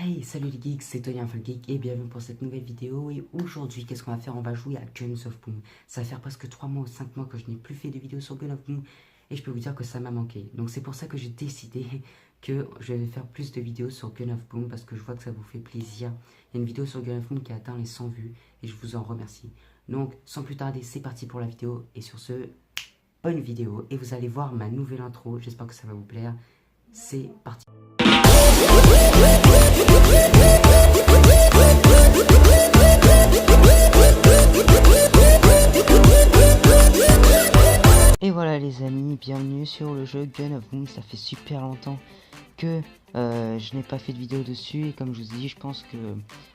Hey, salut les geeks, c'est Tony Geek et bienvenue pour cette nouvelle vidéo. Et aujourd'hui, qu'est-ce qu'on va faire? On va jouer à Guns of Boom. Ça va faire presque 3 mois ou 5 mois que je n'ai plus fait de vidéos sur Guns of Boom et je peux vous dire que ça m'a manqué. Donc c'est pour ça que j'ai décidé que je vais faire plus de vidéos sur Guns of Boom parce que je vois que ça vous fait plaisir. Il y a une vidéo sur Guns of Boom qui a atteint les 100 vues et je vous en remercie. Donc sans plus tarder, c'est parti pour la vidéo et sur ce, bonne vidéo. Et vous allez voir ma nouvelle intro, j'espère que ça va vous plaire. C'est parti. Et voilà les amis, bienvenue sur le jeu Guns of Boom. Ça fait super longtemps que je n'ai pas fait de vidéo dessus. Et comme je vous ai dit, je pense que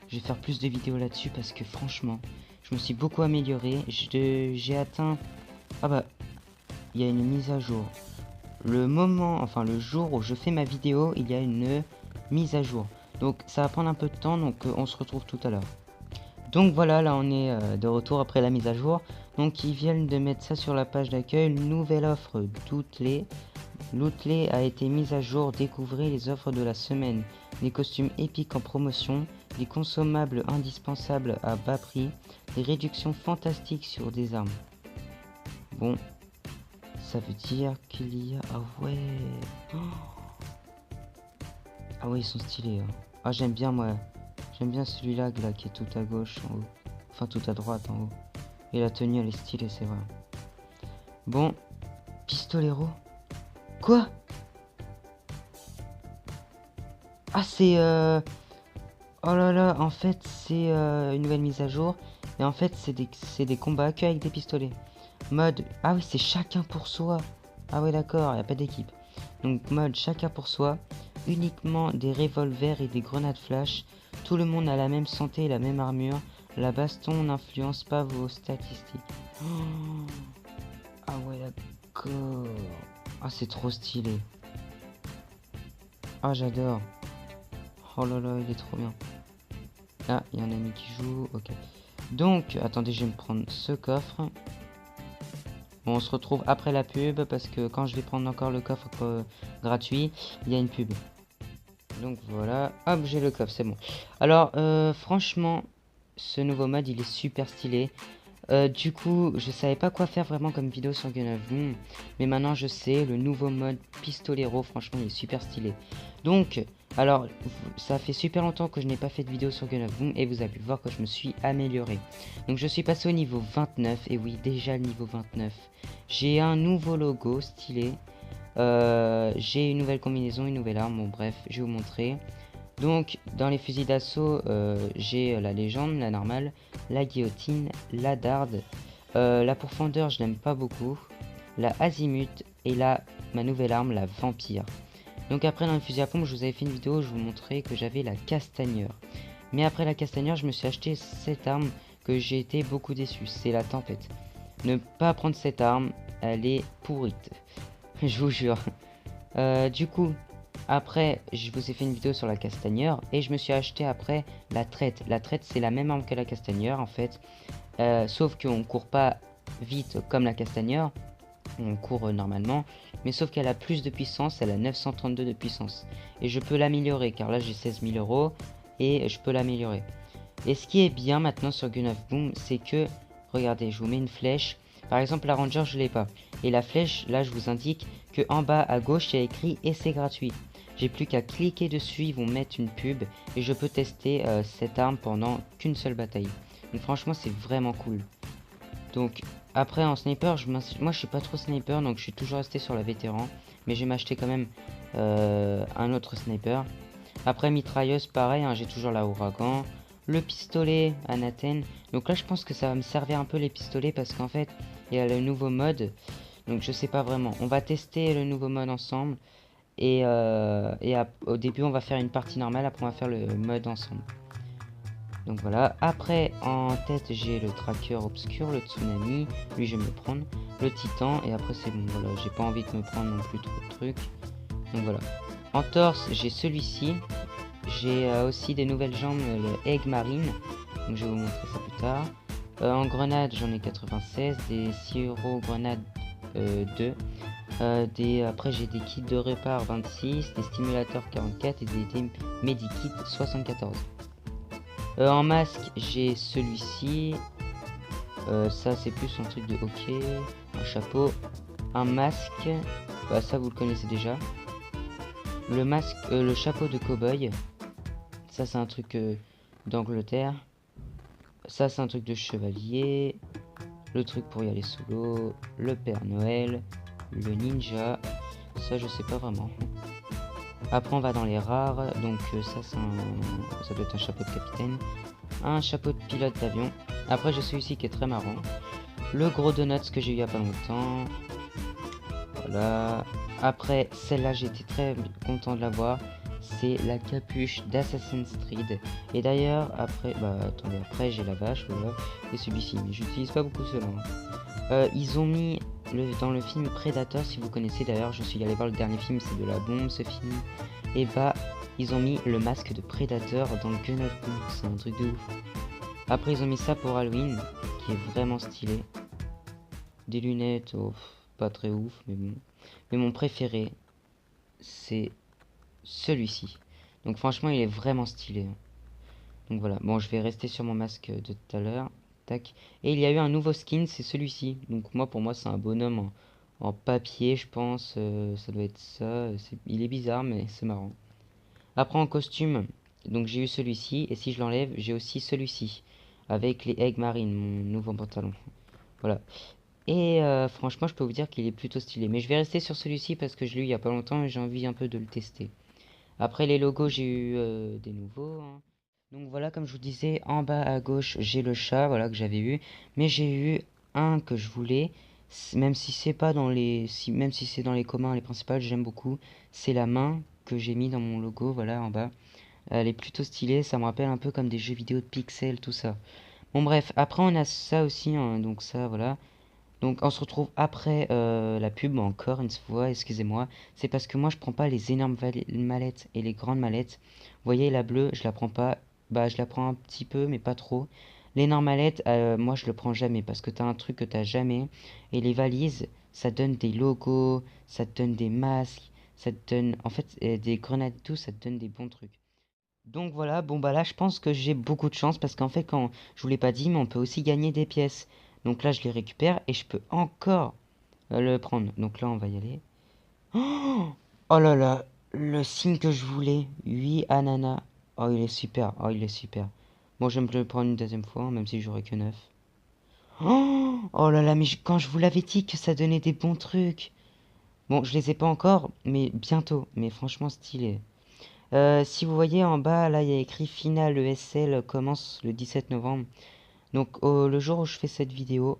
je vais faire plus de vidéos là-dessus parce que franchement, je me suis beaucoup amélioré. J'ai atteint... Ah bah, il y a une mise à jour. Le jour où je fais ma vidéo, il y a une mise à jour. Donc ça va prendre un peu de temps, donc on se retrouve tout à l'heure. Donc voilà, là on est de retour après la mise à jour. Donc ils viennent de mettre ça sur la page d'accueil. Une nouvelle offre d'Outley. L'Outley a été mise à jour. Découvrez les offres de la semaine. Des costumes épiques en promotion. Des consommables indispensables à bas prix. Des réductions fantastiques sur des armes. Bon, ça veut dire qu'il y a... Ah ouais. Ah ouais, ils sont stylés. Hein. Ah j'aime bien moi. J'aime bien celui-là là, qui est tout à gauche en haut. Enfin tout à droite en haut. Et la tenue elle est stylée, c'est vrai. Bon. Pistolero. Quoi? Ah c'est Oh là là, en fait c'est une nouvelle mise à jour. Et en fait c'est des combats que avec des pistolets. Mode... Ah oui, c'est chacun pour soi. Ah ouais d'accord, il n'y a pas d'équipe. Donc mode chacun pour soi. Uniquement des revolvers et des grenades flash. Tout le monde a la même santé et la même armure. La baston n'influence pas vos statistiques. Oh. Ah ouais d'accord. Ah c'est trop stylé. Ah j'adore. Oh là là, il est trop bien. Ah, il y a un ami qui joue. Ok. Donc, attendez, je vais me prendre ce coffre. Bon, on se retrouve après la pub parce que quand je vais prendre encore le coffre gratuit, il y a une pub. Donc voilà, hop, j'ai le coffre, c'est bon. Alors, franchement, ce nouveau mode, il est super stylé. Du coup, je savais pas quoi faire vraiment comme vidéo sur Guns of Boom. Mais maintenant, je sais, le nouveau mode Pistolero, franchement, il est super stylé. Donc, alors, ça fait super longtemps que je n'ai pas fait de vidéo sur Guns of Boom. Et vous avez pu voir que je me suis amélioré. Donc, je suis passé au niveau 29. Et oui, déjà le niveau 29. J'ai un nouveau logo stylé. J'ai une nouvelle combinaison, une nouvelle arme. Bon, bref, je vais vous montrer. Donc, dans les fusils d'assaut, j'ai la légende, la normale, la guillotine, la darde. La pourfendeur, je n'aime pas beaucoup. La azimut et ma nouvelle arme, la vampire. Donc après, dans les fusils à pompe, je vous avais fait une vidéo où je vous montrais que j'avais la castagneur. Mais après la castagneur, je me suis acheté cette arme que j'ai été beaucoup déçu. C'est la tempête. Ne pas prendre cette arme, elle est pourrite. Je vous jure. Du coup... Après, je vous ai fait une vidéo sur la castagneur et je me suis acheté après la traite. La traite, c'est la même arme que la castagneur en fait. Sauf qu'on court pas vite comme la castagneur. On court normalement. Mais sauf qu'elle a plus de puissance, elle a 932 de puissance. Et je peux l'améliorer car là j'ai 16 000 € et je peux l'améliorer. Et ce qui est bien maintenant sur Guns of Boom, c'est que, regardez, je vous mets une flèche. Par exemple, la Ranger, je l'ai pas. Et la flèche, là, je vous indique que en bas à gauche, il y a écrit « Et c'est gratuit ». J'ai plus qu'à cliquer dessus, ils vont mettre une pub et je peux tester cette arme pendant qu'une seule bataille. Donc franchement, c'est vraiment cool. Donc après en sniper, moi je suis pas trop sniper, donc je suis toujours resté sur la vétéran. Mais je vais m'acheter quand même un autre sniper. Après mitrailleuse, pareil, hein, j'ai toujours la ouragan. Le pistolet Anathène. Donc là, je pense que ça va me servir un peu les pistolets parce qu'en fait, il y a le nouveau mode. Donc je sais pas vraiment. On va tester le nouveau mode ensemble. Et au début on va faire une partie normale, après on va faire le mode ensemble. Donc voilà, après en tête j'ai le tracker obscur, le tsunami, lui je vais me le prendre, le titan et après c'est bon, voilà, j'ai pas envie de me prendre non plus trop de trucs. Donc voilà, en torse j'ai celui-ci, j'ai aussi des nouvelles jambes, le egg marine, donc je vais vous montrer ça plus tard. En grenade j'en ai 96, des sirop grenade 2. Après j'ai des kits de répar 26, des stimulateurs 44 et des medikits 74. En masque j'ai celui-ci. Ça c'est plus un truc de hockey. Un chapeau. Un masque. Bah ça vous le connaissez déjà. Le masque, le chapeau de cow-boy. Ça c'est un truc d'Angleterre. Ça c'est un truc de chevalier. Le truc pour y aller sous l'eau. Le Père Noël. Le ninja. Ça je sais pas vraiment. Après on va dans les rares. Donc ça c'est ça doit être un chapeau de capitaine. Un chapeau de pilote d'avion. Après j'ai celui-ci qui est très marrant. Le gros donuts que j'ai eu il y a pas longtemps. Voilà. Après celle-là j'étais très content de l'avoir. C'est la capuche d'Assassin's Creed. Et d'ailleurs après, bah attendez, après j'ai la vache, voilà. Et celui-ci, mais j'utilise pas beaucoup cela. Ils ont mis dans le film Predator, si vous connaissez d'ailleurs, je suis allé voir le dernier film, c'est de la bombe ce film. Et bah ils ont mis le masque de Predator dans le Gun of Boom, c'est un truc de ouf. Après ils ont mis ça pour Halloween, qui est vraiment stylé. Des lunettes, oh, pas très ouf, mais bon. Mais mon préféré, c'est celui-ci. Donc franchement il est vraiment stylé. Donc voilà, bon je vais rester sur mon masque de tout à l'heure. Tac. Et il y a eu un nouveau skin, c'est celui-ci. Donc moi pour moi c'est un bonhomme en papier je pense. Ça doit être ça. Il est bizarre mais c'est marrant. Après en costume, donc j'ai eu celui-ci. Et si je l'enlève, j'ai aussi celui-ci. Avec les Egg Marine, mon nouveau pantalon. Voilà. Et franchement je peux vous dire qu'il est plutôt stylé. Mais je vais rester sur celui-ci parce que je l'ai eu il y a pas longtemps et j'ai envie un peu de le tester. Après les logos, j'ai eu des nouveaux. Hein. Donc voilà, comme je vous disais, en bas à gauche, j'ai le chat, voilà, que j'avais eu. Mais j'ai eu un que je voulais, même si c'est pas dans les, même si c'est dans les communs, les principales, j'aime beaucoup. C'est la main que j'ai mis dans mon logo, voilà, en bas. Elle est plutôt stylée, ça me rappelle un peu comme des jeux vidéo de pixels, tout ça. Bon bref, après on a ça aussi, hein, donc ça, voilà. Donc on se retrouve après la pub, encore une fois, excusez-moi. C'est parce que moi je prends pas les énormes mallettes et les grandes mallettes. Vous voyez la bleue, je la prends pas. Bah je la prends un petit peu mais pas trop. L'énorme mallette, moi je le prends jamais parce que t'as un truc que t'as jamais. Et les valises, ça donne des logos, ça te donne des masques, ça te donne en fait des grenades et tout, ça te donne des bons trucs. Donc voilà, bon bah là je pense que j'ai beaucoup de chance parce qu'en fait quand je vous l'ai pas dit mais on peut aussi gagner des pièces. Donc là je les récupère et je peux encore le prendre. Donc là on va y aller. Oh, oh là là, le signe que je voulais, 8 ananas. Oh il est super, oh il est super. Bon je vais me le prendre une deuxième fois même si j'aurais que 9. Oh, oh là là, mais quand je vous l'avais dit que ça donnait des bons trucs. Bon je les ai pas encore mais bientôt, mais franchement stylé. Si vous voyez en bas, là, il y a écrit Final ESL commence le 17 novembre. Donc, le jour où je fais cette vidéo,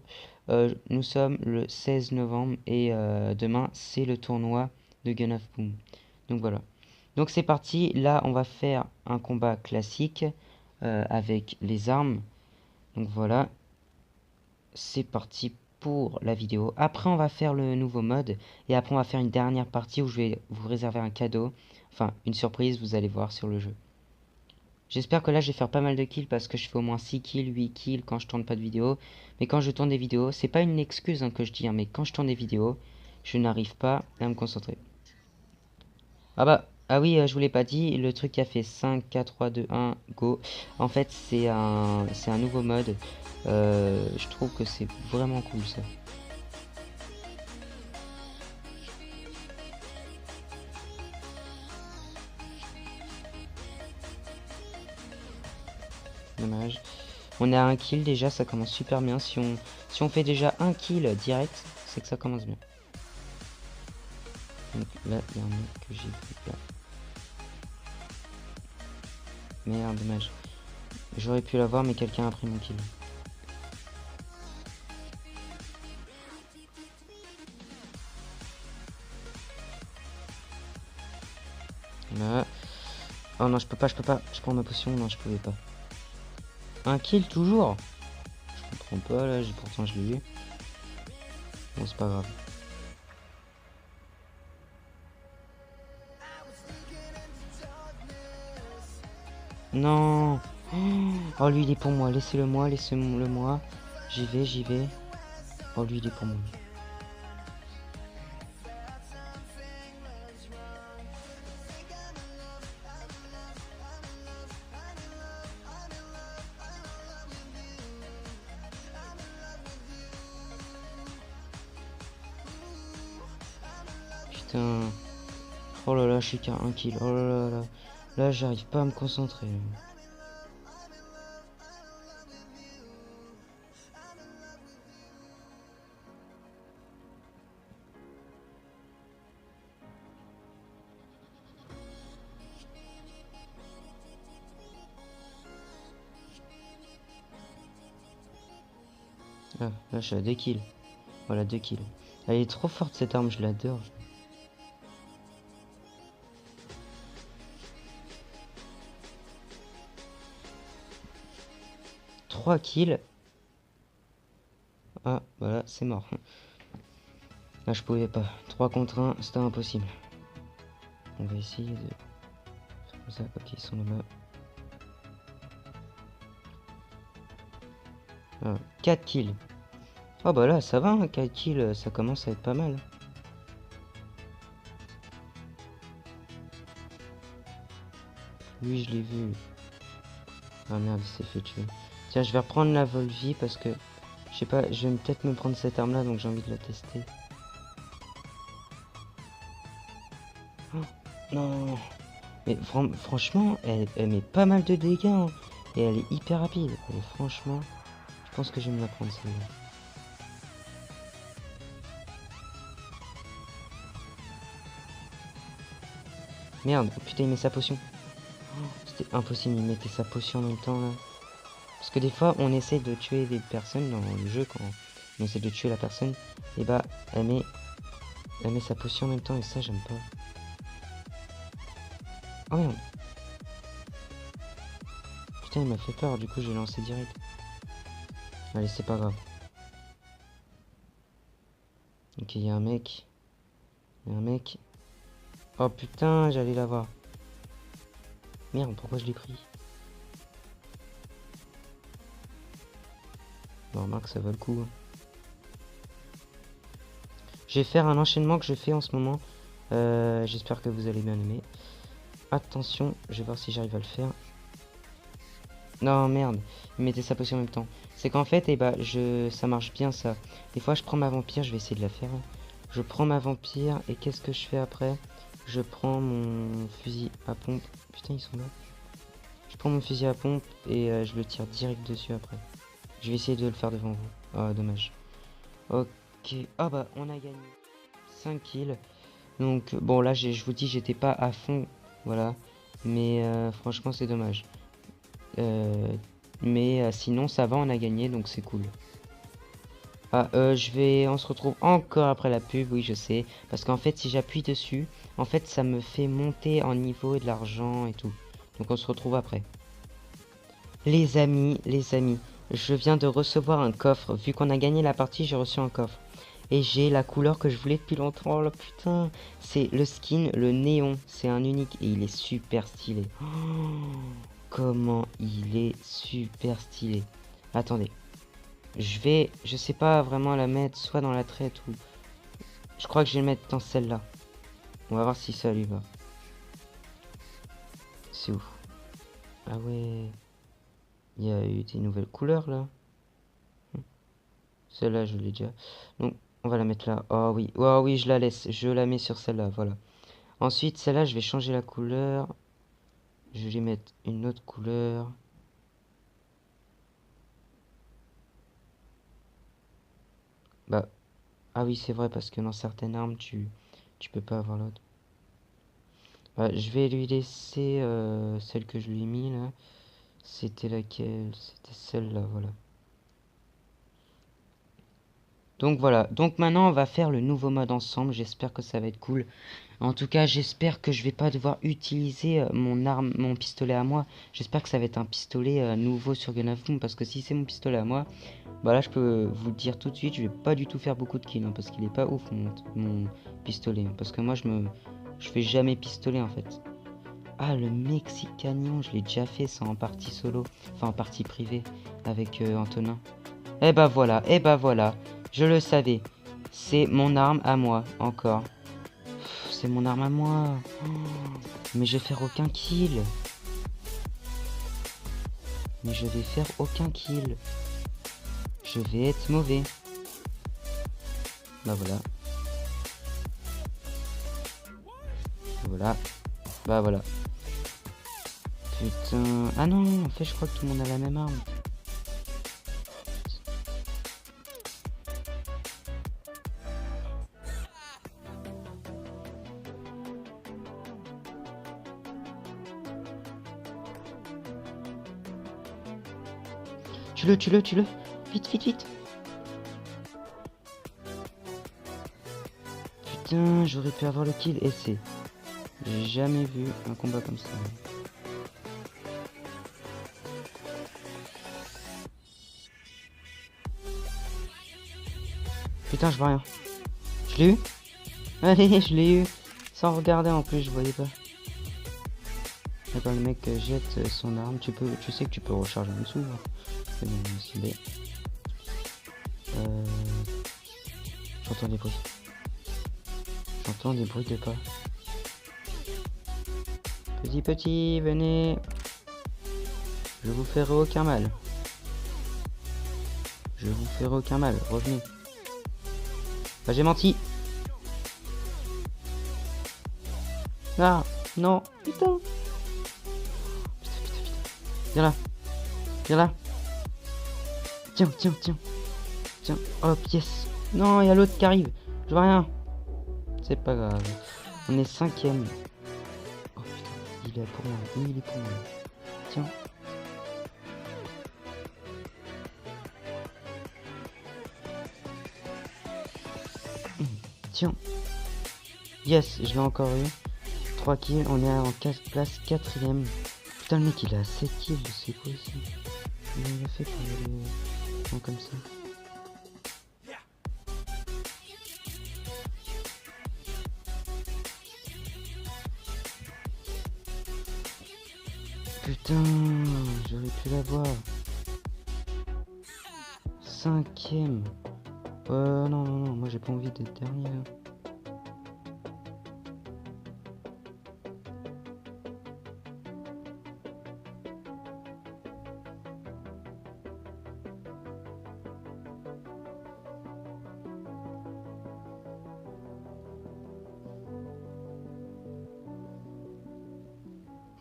nous sommes le 16 novembre et demain, c'est le tournoi de Gun of Boom. Donc, voilà. Donc, c'est parti. Là, on va faire un combat classique avec les armes. Donc, voilà. C'est parti pour la vidéo. Après, on va faire le nouveau mode. Et après, on va faire une dernière partie où je vais vous réserver un cadeau. Enfin, une surprise, vous allez voir sur le jeu. J'espère que là, je vais faire pas mal de kills parce que je fais au moins 6 kills, 8 kills quand je tourne pas de vidéo. Mais quand je tourne des vidéos, c'est pas une excuse hein, que je dis, hein, mais quand je tourne des vidéos, je n'arrive pas à me concentrer. Ah bah, ah oui, je vous l'ai pas dit, le truc qui a fait 5, 4, 3, 2, 1, go. En fait, c'est un nouveau mode. Je trouve que c'est vraiment cool ça. Dommage. On a un kill déjà, ça commence super bien. Si on fait déjà un kill direct, c'est que ça commence bien. Donc là, il y a un mec que j'ai vu là. Merde, dommage. J'aurais pu l'avoir, mais quelqu'un a pris mon kill. Là. Oh non, je peux pas. Je prends ma potion. Non, je pouvais pas. Un kill toujours. Je comprends pas là, pourtant je l'ai eu. Bon, c'est pas grave. Non. Oh lui il est pour moi, laissez-le moi, laissez-le moi. J'y vais. Oh lui il est pour moi. putain. Oh là là, je suis qu'à 1 kill. Oh là là là. Là, j'arrive pas à me concentrer. Ah, là, je suis à 2 kills. Voilà, 2 kills. Elle est trop forte cette arme, je l'adore. Trois kills. Ah, voilà, c'est mort. Là, je pouvais pas. 3 contre 1, c'était impossible. On va essayer de faire comme ça. Ok, ils sont là-bas. Ah, 4 kills. Oh bah là, ça va, hein, 4 kills, ça commence à être pas mal. Oui, je l'ai vu. Ah merde, il s'est fait tuer. Tiens, je vais reprendre la Volvi parce que... Je sais pas, je vais peut-être me prendre cette arme-là, donc j'ai envie de la tester. Oh, non. Mais franchement, elle met pas mal de dégâts, hein. Et elle est hyper rapide. Et franchement, je pense que je vais me la prendre celle-là. Merde, oh, putain, il met sa potion. Oh, c'était impossible, il mettait sa potion en même temps, là. Parce que des fois, on essaie de tuer des personnes dans le jeu, quand on essaie de tuer la personne, et bah, elle met sa potion en même temps, et ça, j'aime pas. Oh merde. Putain, il m'a fait peur, du coup, j'ai lancé direct. Allez, c'est pas grave. Ok, il y a un mec. Il y a un mec. Oh putain, j'allais l'avoir. Merde, pourquoi je l'ai pris? Bon, remarque, ça vaut le coup. Je vais faire un enchaînement que je fais en ce moment. J'espère que vous allez bien aimer. Attention, je vais voir si j'arrive à le faire. Non, merde, il mettait sa potion en même temps. C'est qu'en fait, ça marche bien ça. Des fois, je prends ma vampire, je vais essayer de la faire. Je prends ma vampire et qu'est-ce que je fais après? Je prends mon fusil à pompe. Putain, ils sont là. Je prends mon fusil à pompe et je le tire direct dessus après. Je vais essayer de le faire devant vous. Ah, dommage. Ok. Ah bah, on a gagné. 5 kills. Donc, bon, là, je vous dis, j'étais pas à fond. Voilà. Mais franchement, c'est dommage. Mais sinon, ça va, on a gagné, donc c'est cool. Ah, on se retrouve encore après la pub, oui, je sais. Parce qu'en fait, si j'appuie dessus, en fait, ça me fait monter en niveau et de l'argent et tout. Donc on se retrouve après. Les amis, je viens de recevoir un coffre. Vu qu'on a gagné la partie, j'ai reçu un coffre. Et j'ai la couleur que je voulais depuis longtemps. Oh là putain, c'est le skin, le néon. C'est un unique et il est super stylé. Oh, comment il est super stylé. Attendez. Je sais pas vraiment la mettre soit dans la traite ou... Je crois que je vais le mettre dans celle-là. On va voir si ça lui va. C'est ouf. Ah ouais. Il y a eu des nouvelles couleurs là. Celle-là, je l'ai déjà. Donc, on va la mettre là. Oh oui, je la laisse. Je la mets sur celle-là, voilà. Ensuite, celle-là, je vais changer la couleur. Je vais mettre une autre couleur. Bah, ah oui, c'est vrai, parce que dans certaines armes, tu peux pas avoir l'autre. Bah, je vais lui laisser celle que je lui ai mis là. C'était laquelle? C'était celle-là, voilà. Donc voilà, donc maintenant on va faire le nouveau mode ensemble, j'espère que ça va être cool. En tout cas, j'espère que je vais pas devoir utiliser mon pistolet à moi. J'espère que ça va être un pistolet nouveau sur Gun of Doom, parce que si c'est mon pistolet à moi, bah là je peux vous le dire tout de suite, je vais pas du tout faire beaucoup de kills, hein, parce qu'il est pas ouf mon pistolet. Hein, parce que moi je fais jamais pistolet en fait. Ah, le Mexicanion, je l'ai déjà fait, ça en partie solo, enfin en partie privée avec Antonin. Et bah voilà, je le savais. C'est mon arme à moi, encore. C'est mon arme à moi. Oh, mais je vais faire aucun kill. Mais je vais faire aucun kill. Je vais être mauvais. Bah voilà. voilà. Bah voilà. Putain. Ah non, en fait, je crois que tout le monde a la même arme. Tue-le, tue-le, tue-le. Vite, vite, vite. Putain, j'aurais pu avoir le kill. Et c'est... J'ai jamais vu un combat comme ça. Putain, je vois rien. Je l'ai eu? Allez, je l'ai eu. Sans regarder en plus, je voyais pas. Et quand le mec jette son arme, tu sais que tu peux recharger en dessous. J'entends des bruits. J'entends des bruits de pas. Petit, venez. Je vous ferai aucun mal. Je vous ferai aucun mal, revenez. Bah j'ai menti. Ah, non, putain. Putain. Viens là. Viens là. Tiens. Tiens, hop, yes. Non, il y a l'autre qui arrive. Je vois rien. C'est pas grave. On est 5ème. Oh putain, il est pour moi. Oui, il est pour moi. Tiens. Tiens. Yes, je l'ai encore eu. 3 kills, on est en place 4ème. Putain, le mec il a 7 kills, c'est quoi ici? Comment il a fait pour aller comme ça? Putain, j'aurais pu l'avoir. 5ème. Non, moi j'ai pas envie d'être dernier là.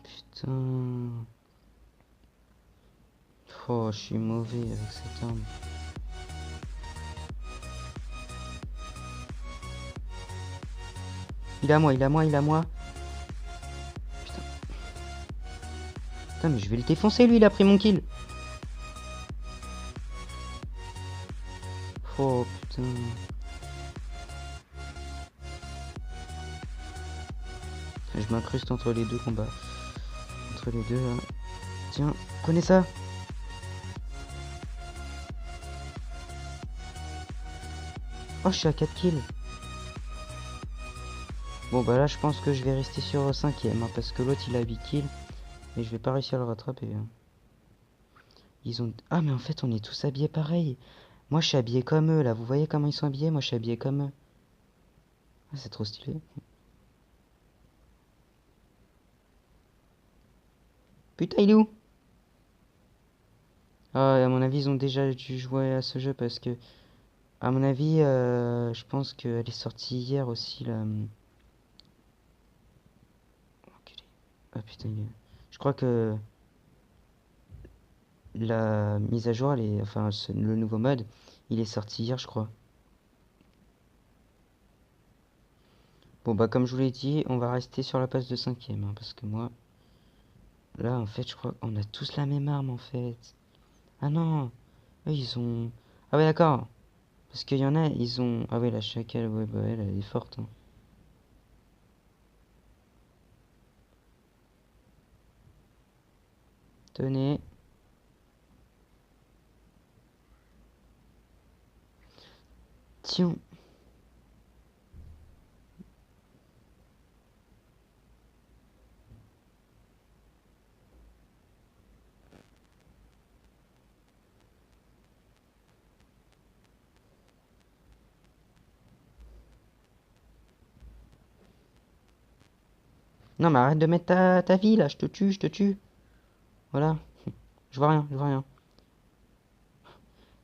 Putain. Oh, je suis mauvais avec cette arme. Il est à moi. Putain, mais je vais le défoncer lui, il a pris mon kill. Oh putain. Je m'incruste entre les deux combats. Entre les deux là. Tiens, connais ça. Oh, je suis à 4 kills. Bon bah là je pense que je vais rester sur 5ème hein, parce que l'autre il a 8 kills. Et je vais pas réussir à le rattraper. Hein. Ils ont... Ah mais en fait on est tous habillés pareil. Moi je suis habillé comme eux là. Vous voyez comment ils sont habillés? Moi je suis habillé comme eux. Ah, c'est trop stylé. Putain il est où? Ah à mon avis ils ont déjà dû jouer à ce jeu parce que... À mon avis je pense qu'elle est sortie hier aussi là. Ah putain je crois que... La mise à jour, elle est, enfin le nouveau mode, il est sorti hier, je crois. Bon bah comme je vous l'ai dit, on va rester sur la place de 5ème, hein, parce que moi, là en fait, je crois qu'on a tous la même arme en fait. Ah non, eux ils ont... Ah ouais d'accord, parce qu'il y en a, ils ont... Ah ouais la chacal, ouais bah elle est forte. Hein. Tenez. Tiens. Non mais arrête de mettre ta vie là, je te tue. Voilà. Je vois rien.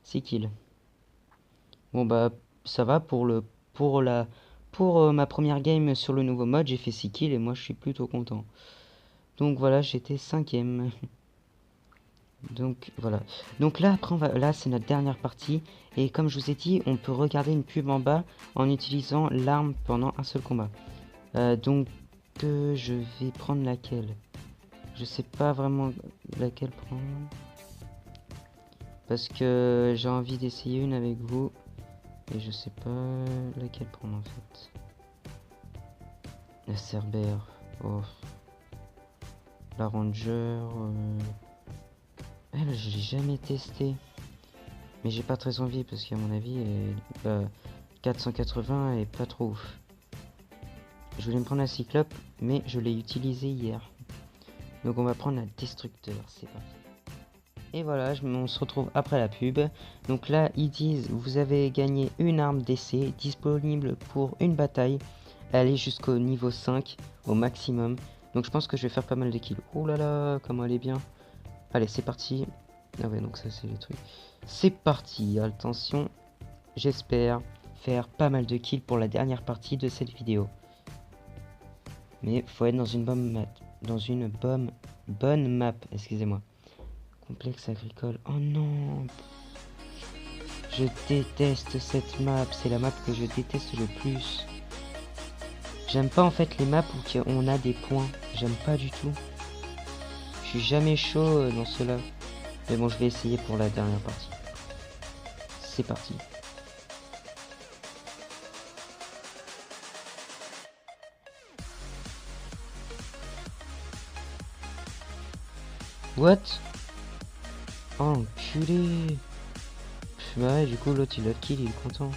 6 kills. Bon bah ça va pour pour ma première game sur le nouveau mode, j'ai fait 6 kills et moi je suis plutôt content. Donc voilà, j'étais 5ème. Donc voilà. Donc là après là c'est notre dernière partie et comme je vous ai dit, on peut regarder une pub en bas en utilisant l'arme pendant un seul combat. Donc je vais prendre laquelle? Je sais pas vraiment laquelle prendre. Parce que j'ai envie d'essayer une avec vous. Et je sais pas laquelle prendre en fait. La Cerbère. Oh. La Ranger. Elle, je l'ai jamais testé. Mais j'ai pas très envie parce qu'à mon avis, 480 est pas trop ouf. Je voulais me prendre la Cyclope, mais je l'ai utilisée hier. Donc on va prendre la Destructeur. C'est parti. Et voilà, on se retrouve après la pub. Donc là, ils disent, vous avez gagné une arme d'essai disponible pour une bataille. Elle est jusqu'au niveau 5 au maximum. Donc je pense que je vais faire pas mal de kills. Oh là là, comment elle est bien. Allez, c'est parti. Ah ouais, donc ça c'est les trucs. C'est parti, attention. J'espère faire pas mal de kills pour la dernière partie de cette vidéo. Mais faut être dans une bonne map. Dans une bonne map, excusez-moi. Complexe agricole. Oh non. Je déteste cette map. C'est la map que je déteste le plus. J'aime pas en fait les maps où on a des points. J'aime pas du tout. Je suis jamais chaud dans cela. Mais bon, je vais essayer pour la dernière partie. C'est parti. What? Oh enculé. Bah ouais, du coup l'autre il a kill, il est content.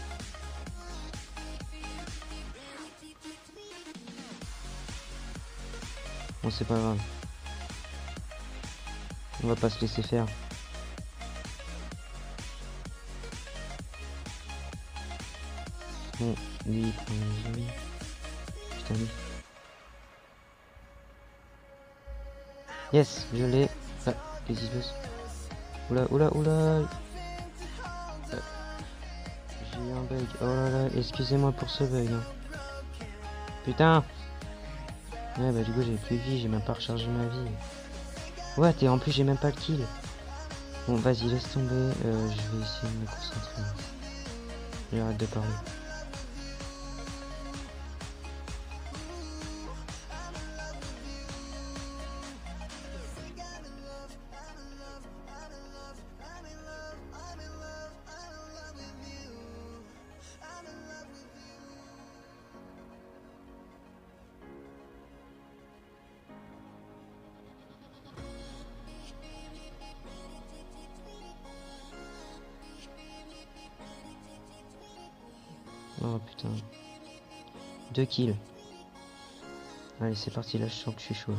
Bon, c'est pas grave. On va pas se laisser faire. Bon, lui il prend un zombie. Putain, lui. Yes, je l'ai. Ah, qu'est-ce qui se passe? Oula, oula, oula. J'ai eu un bug. Oh là là, excusez-moi pour ce bug. Hein. Putain. Ouais, bah du coup j'ai plus de vie, j'ai même pas rechargé ma vie. Ouais, et en plus j'ai même pas le kill. Bon, vas-y, laisse tomber. Je vais essayer de me concentrer. J'arrête de parler. Oh putain. 2 kills. Allez, c'est parti, là je sens que je suis chaud.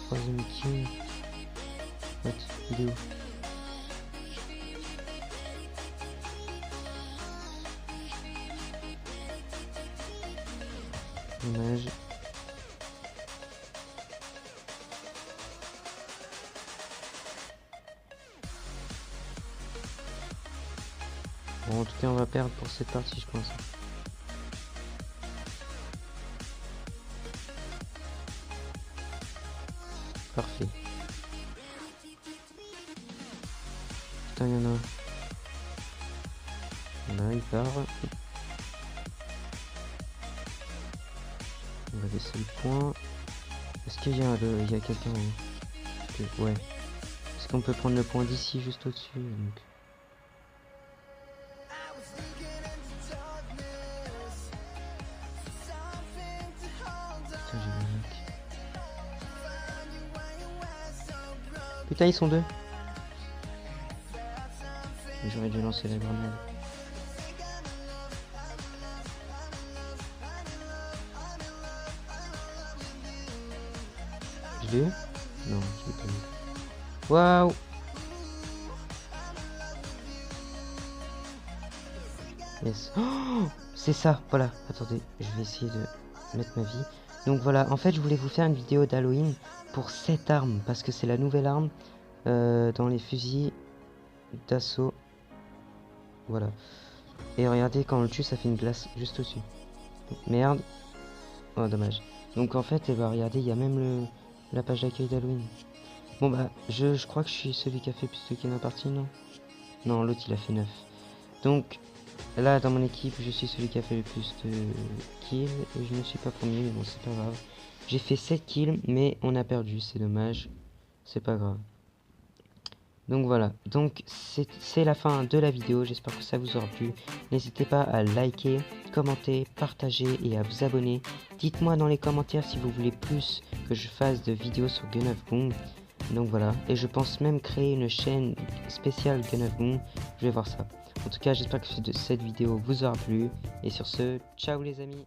Troisième kill. What? Il est où? Dommage. Bon, en tout cas, on va perdre pour cette partie, je pense. Parfait. Putain, il y en a un. Là, il part. On va laisser le point. Est-ce qu'il y a, il y a quelqu'un ouais. Est-ce qu'on peut prendre le point d'ici, juste au-dessus donc. Putain, j'ai le mec. Putain, ils sont deux. J'aurais dû lancer la grenade. Je l'ai eu? Non, je l'ai pas eu. Waouh! Yes. Oh, c'est ça, voilà. Attendez, je vais essayer de... mettre ma vie. Donc voilà, en fait je voulais vous faire une vidéo d'Halloween pour cette arme, parce que c'est la nouvelle arme dans les fusils d'assaut. Voilà. Et regardez, quand on le tue, ça fait une glace juste au-dessus. Merde. Oh, dommage. Donc en fait, regardez, il y a même la page d'accueil d'Halloween. Bon bah, je crois que je suis celui qui a fait plus de kills en partie, non? Non, l'autre il a fait 9. Donc, là dans mon équipe, je suis celui qui a fait le plus de kills. Et je ne suis pas premier, mais bon, c'est pas grave. J'ai fait 7 kills, mais on a perdu, c'est dommage. C'est pas grave. Donc voilà, donc c'est la fin de la vidéo, j'espère que ça vous aura plu. N'hésitez pas à liker, commenter, partager et à vous abonner. Dites-moi dans les commentaires si vous voulez plus que je fasse de vidéos sur Gun of Boom. Donc voilà, et je pense même créer une chaîne spéciale Gun of Boom, je vais voir ça. En tout cas, j'espère que cette vidéo vous aura plu. Et sur ce, ciao les amis.